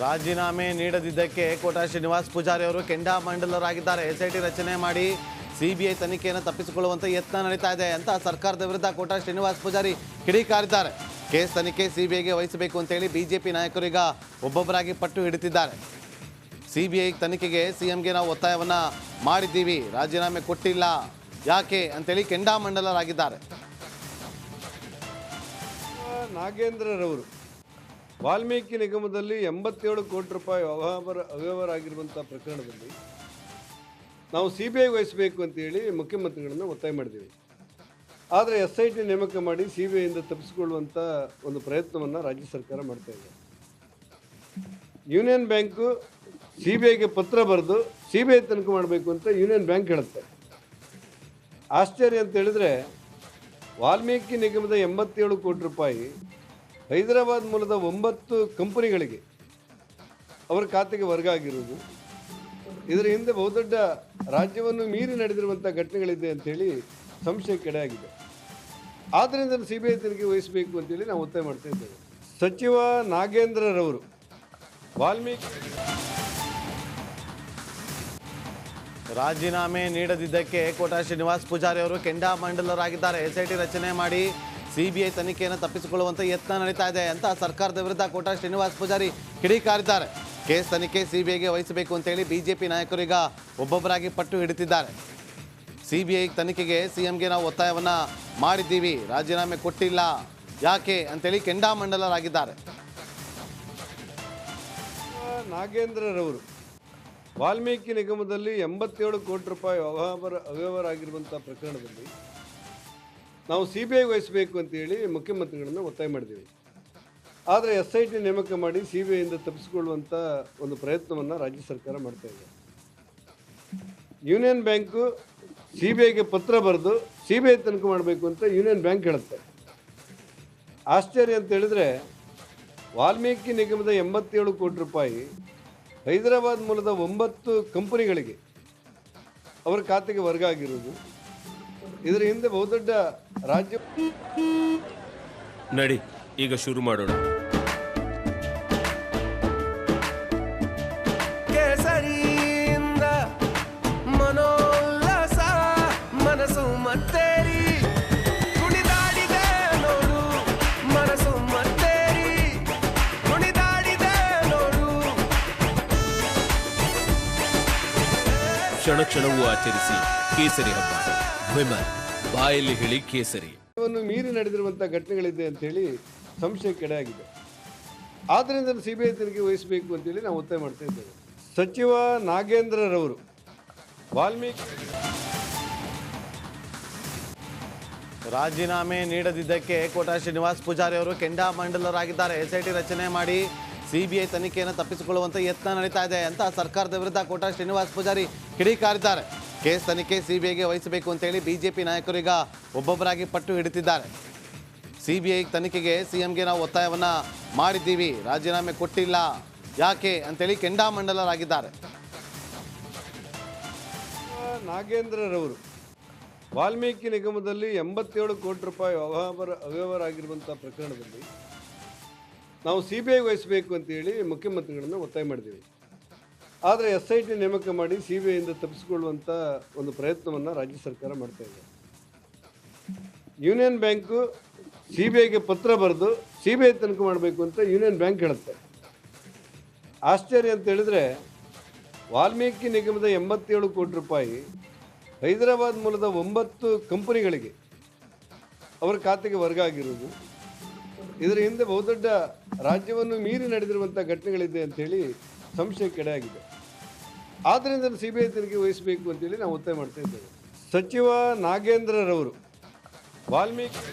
ರಾಜೀನಾಮೆ ನೀಡದಿದ್ದಕ್ಕೆ ಕೋಟಾ ಶ್ರೀನಿವಾಸ್ ಪೂಜಾರಿ ಅವರು ಕೆಂಡಾಮಂಡಲರಾಗಿದ್ದಾರೆ. ಎಸ್ಐಟಿ ರಚನೆ ಮಾಡಿ ಸಿಬಿಐ ತನಿಖೆಯನ್ನು ತಪ್ಪಿಸಿಕೊಳ್ಳುವಂತೆ ಯತ್ನ ನಡೀತಾ ಇದೆ ಅಂತ ಸರ್ಕಾರದ ವಿರುದ್ಧ ಕೋಟಾ ಶ್ರೀನಿವಾಸ್ ಪೂಜಾರಿ ಕಿಡಿಕಾರಿದ್ದಾರೆ. ಕೇಸ್ ತನಿಖೆ ಸಿಬಿಐಗೆ ವಹಿಸಬೇಕು ಅಂತೇಳಿ ಬಿಜೆಪಿ ನಾಯಕರು ಈಗ ಒಬ್ಬೊಬ್ಬರಾಗಿ ಪಟ್ಟು ಹಿಡಿತಿದ್ದಾರೆ. ಸಿಬಿಐ ತನಿಖೆಗೆ ಸಿಎಂಗೆ ನಾವು ಒತ್ತಾಯವನ್ನ ಮಾಡಿದ್ದೀವಿ, ರಾಜೀನಾಮೆ ಕೊಟ್ಟಿಲ್ಲ ಯಾಕೆ ಅಂತೇಳಿ ಕೆಂಡಾಮಂಡಲರಾಗಿದ್ದಾರೆ. ನಾಗೇಂದ್ರರವರು ವಾಲ್ಮೀಕಿ ನಿಗಮದಲ್ಲಿ 87 ಕೋಟಿ ರೂಪಾಯಿ ಅವ್ಯವಹಾರ ಆಗಿರುವಂಥ ಪ್ರಕರಣದಲ್ಲಿ ನಾವು ಸಿಬಿಐ ವಹಿಸಬೇಕು ಅಂತೇಳಿ ಮುಖ್ಯಮಂತ್ರಿಗಳನ್ನು ಒತ್ತಾಯ ಮಾಡಿದ್ದೀವಿ. ಆದರೆ SIT ನೇಮಕ ಮಾಡಿ ಸಿಬಿಐಯಿಂದ ತಪ್ಪಿಸಿಕೊಳ್ಳುವಂಥ ಒಂದು ಪ್ರಯತ್ನವನ್ನು ರಾಜ್ಯ ಸರ್ಕಾರ ಮಾಡ್ತಾ ಇದೆ. ಯೂನಿಯನ್ ಬ್ಯಾಂಕು ಸಿಬಿಐಗೆ ಪತ್ರ ಬರೆದು ಸಿಬಿಐ ತನಿಖೆ ಮಾಡಬೇಕು ಅಂತ ಯೂನಿಯನ್ ಬ್ಯಾಂಕ್ ಹೇಳುತ್ತೆ. ಆಶ್ಚರ್ಯ ಅಂತ ಹೇಳಿದ್ರೆ ವಾಲ್ಮೀಕಿ ನಿಗಮದ 87 ಕೋಟಿ ರೂಪಾಯಿ ಹೈದರಾಬಾದ್ ಮೂಲದ 9 ಕಂಪನಿಗಳಿಗೆ ಅವರ ಖಾತೆಗೆ ವರ್ಗ ಆಗಿರುವುದು, ಇದರ ಹಿಂದೆ ಬಹುದೊಡ್ಡ ರಾಜ್ಯವನ್ನು ಮೀರಿ ನಡೆದಿರುವಂಥ ಘಟನೆಗಳಿದೆ ಅಂಥೇಳಿ ಸಂಶಯಕ್ಕೆಡೆಯಾಗಿದೆ. ಆದ್ದರಿಂದ ಸಿಬಿಐ ತನಿಖೆ ವಹಿಸಬೇಕು ಅಂತೇಳಿ ನಾವು ಒತ್ತಾಯ ಮಾಡ್ತಾ ಇದ್ದೇವೆ. ಸಚಿವ ನಾಗೇಂದ್ರರವರು ವಾಲ್ಮೀಕಿ ರಾಜೀನಾಮೆ ನೀಡದಿದ್ದಕ್ಕೆ ಕೋಟಾ ಶ್ರೀನಿವಾಸ್ ಪೂಜಾರಿ ಅವರು ಕೆಂಡಾಮಂಡಲರಾಗಿದ್ದಾರೆ. ಎಸ್ಐಟಿ ರಚನೆ ಮಾಡಿ ಸಿಬಿಐ ತನಿಖೆಯನ್ನು ತಪ್ಪಿಸಿಕೊಳ್ಳುವಂತೆ ಯತ್ನ ನಡೀತಾ ಇದೆ ಅಂತ ಸರ್ಕಾರದ ವಿರುದ್ಧ ಕೋಟಾ ಶ್ರೀನಿವಾಸ್ ಪೂಜಾರಿ ಕಿಡಿಕಾರಿದ್ದಾರೆ. ಕೇಸ್ ತನಿಖೆ ಸಿಬಿಐಗೆ ವಹಿಸಬೇಕು ಅಂತೇಳಿ ಬಿಜೆಪಿ ನಾಯಕರು ಈಗ ಒಬ್ಬೊಬ್ಬರಾಗಿ ಪಟ್ಟು ಹಿಡಿತಿದ್ದಾರೆ. ಸಿಬಿಐ ತನಿಖೆಗೆ ಸಿಎಂಗೆ ನಾವು ಒತ್ತಾಯವನ್ನ ಮಾಡಿದ್ದೀವಿ, ರಾಜೀನಾಮೆ ಕೊಟ್ಟಿಲ್ಲ ಯಾಕೆ ಅಂತೇಳಿ ಕೆಂಡಾಮಂಡಲರಾಗಿದ್ದಾರೆ. ನಾಗೇಂದ್ರರವರು ವಾಲ್ಮೀಕಿ ನಿಗಮದಲ್ಲಿ 87 ಕೋಟಿ ರೂಪಾಯಿ ಅವ್ಯವಹಾರ ಆಗಿರುವಂಥ ಪ್ರಕರಣದಲ್ಲಿ ನಾವು ಸಿಬಿಐ ವಹಿಸಬೇಕು ಅಂತೇಳಿ ಮುಖ್ಯಮಂತ್ರಿಗಳನ್ನು ಒತ್ತಾಯ ಮಾಡಿದ್ದೀವಿ. ಆದರೆ SIT ನೇಮಕ ಮಾಡಿ ಸಿಬಿಐಯಿಂದ ತಪ್ಪಿಸಿಕೊಳ್ಳುವಂಥ ಒಂದು ಪ್ರಯತ್ನವನ್ನು ರಾಜ್ಯ ಸರ್ಕಾರ ಮಾಡ್ತಾ ಇದೆ. ಯೂನಿಯನ್ ಬ್ಯಾಂಕು ಸಿಬಿಐಗೆ ಪತ್ರ ಬರೆದು ಸಿಬಿಐ ತನಿಖೆ ಮಾಡಬೇಕು ಅಂತ ಯೂನಿಯನ್ ಬ್ಯಾಂಕ್ ಹೇಳುತ್ತೆ. ಆಶ್ಚರ್ಯ ಅಂತ ಹೇಳಿದ್ರೆ ವಾಲ್ಮೀಕಿ ನಿಗಮದ 87 ಕೋಟಿ ರೂಪಾಯಿ ಹೈದರಾಬಾದ್ ಮೂಲದ 9 ಕಂಪನಿಗಳಿಗೆ ಅವರ ಖಾತೆಗೆ ವರ್ಗ ಆಗಿರುವುದು, ಇದರ ಹಿಂದೆ ಬಹುದೊಡ್ಡ ರಾಜ್ಯ ನಡಿ ಈಗ ಶುರು ಮಾಡೋಣ. ಕೇಸರಿಯಿಂದ ಮನೋಲ್ಲಾಸ ಮನಸ್ಸು ಮತ್ತೇರಿ ಕುಣಿದಾಡಿದೆ ನೋಡು, ಮನಸ್ಸು ಮತ್ತೇರಿ ಕುಣಿದಾಡಿದೆ ನೋಡು. ಕ್ಷಣ ಕ್ಷಣವೂ ಆಚರಿಸಿ ಕೇಸರಿ ಹಬ್ಬ. ವಿಮಲ್ ಬಾಯಲ್ಲಿ ಹೇಳಿ ಕೇಸರಿ. ಮೀರಿ ನಡೆದಿರುವಂಥ ಘಟನೆಗಳಿದೆ ಅಂತೇಳಿ ಸಂಶಯಕ್ಕೆಡೆಯಾಗಿದೆ. ಆದ್ದರಿಂದ ಸಿಬಿಐ ತನಿಖೆ ವಹಿಸಬೇಕು ಅಂತೇಳಿ ನಾವು ಒತ್ತಾಯ ಮಾಡ್ತಾ ಇದ್ದೇವೆ. ಸಚಿವ ನಾಗೇಂದ್ರರವರು ವಾಲ್ಮೀಕಿ ರಾಜೀನಾಮೆ ನೀಡದಿದ್ದಕ್ಕೆ ಕೋಟಾ ಶ್ರೀನಿವಾಸ್ ಪೂಜಾರಿ ಅವರು ಕೆಂಡಾಮಂಡಲರಾಗಿದ್ದಾರೆ. ಎಸ್ಐಟಿ ರಚನೆ ಮಾಡಿ ಸಿಬಿಐ ತನಿಖೆಯನ್ನು ತಪ್ಪಿಸಿಕೊಳ್ಳುವಂತೆ ಯತ್ನ ನಡೀತಾ ಇದೆ ಅಂತ ಸರ್ಕಾರದ ವಿರುದ್ಧ ಕೋಟಾ ಶ್ರೀನಿವಾಸ್ ಪೂಜಾರಿ ಕಿಡಿಕಾರಿದ್ದಾರೆ. ಕೇಸ್ ತನಿಖೆ ಸಿಬಿಐಗೆ ವಹಿಸಬೇಕು ಅಂತೇಳಿ ಬಿಜೆಪಿ ನಾಯಕರು ಈಗ ಒಬ್ಬೊಬ್ಬರಾಗಿ ಪಟ್ಟು ಹಿಡಿತಿದ್ದಾರೆ. ಸಿಬಿಐ ತನಿಖೆಗೆ ಸಿಎಂಗೆ ನಾವು ಒತ್ತಾಯವನ್ನ ಮಾಡಿದ್ದೀವಿ, ರಾಜೀನಾಮೆ ಕೊಟ್ಟಿಲ್ಲ ಯಾಕೆ ಅಂತೇಳಿ ಕೆಂಡಾಮಂಡಲರಾಗಿದ್ದಾರೆ. ನಾಗೇಂದ್ರರವರು ವಾಲ್ಮೀಕಿ ನಿಗಮದಲ್ಲಿ 87 ಕೋಟಿ ರೂಪಾಯಿ ಅವ್ಯವಹಾರ ಆಗಿರುವಂಥ ಪ್ರಕರಣದಲ್ಲಿ ನಾವು ಸಿಬಿಐ ವಹಿಸಬೇಕು ಅಂತೇಳಿ ಮುಖ್ಯಮಂತ್ರಿಗಳನ್ನು ಒತ್ತಾಯ ಮಾಡಿದ್ದೀವಿ. ಆದರೆ SIT ನೇಮಕ ಮಾಡಿ ಸಿಬಿಐಯಿಂದ ತಪ್ಪಿಸಿಕೊಳ್ಳುವಂಥ ಒಂದು ಪ್ರಯತ್ನವನ್ನು ರಾಜ್ಯ ಸರ್ಕಾರ ಮಾಡ್ತಾ ಇದೆ. ಯೂನಿಯನ್ ಬ್ಯಾಂಕು ಸಿಬಿಐಗೆ ಪತ್ರ ಬರೆದು ಸಿಬಿಐ ತನಿಖೆ ಮಾಡಬೇಕು ಅಂತ ಯೂನಿಯನ್ ಬ್ಯಾಂಕ್ ಹೇಳುತ್ತೆ. ಆಶ್ಚರ್ಯ ಅಂತ ಹೇಳಿದ್ರೆ ವಾಲ್ಮೀಕಿ ನಿಗಮದ 87 ಕೋಟಿ ರೂಪಾಯಿ ಹೈದರಾಬಾದ್ ಮೂಲದ 9 ಕಂಪನಿಗಳಿಗೆ ಅವರ ಖಾತೆಗೆ ವರ್ಗ ಆಗಿರುವುದು, ಇದರ ಹಿಂದೆ ಬಹುದೊಡ್ಡ ರಾಜ್ಯವನ್ನು ಮೀರಿ ನಡೆದಿರುವಂಥ ಘಟನೆಗಳಿದೆ ಅಂಥೇಳಿ ಸಂಶಯಕ್ಕೆಡೆಯಾಗಿದೆ. ಆದ್ದರಿಂದ ಸಿಬಿಐ ತನಿಖೆ ವಹಿಸಬೇಕು ಅಂತೇಳಿ ನಾವು ಒತ್ತಾಯ ಮಾಡ್ತಾ ಇದ್ದೇವೆ. ಸಚಿವ ನಾಗೇಂದ್ರರವರು ವಾಲ್ಮೀಕಿ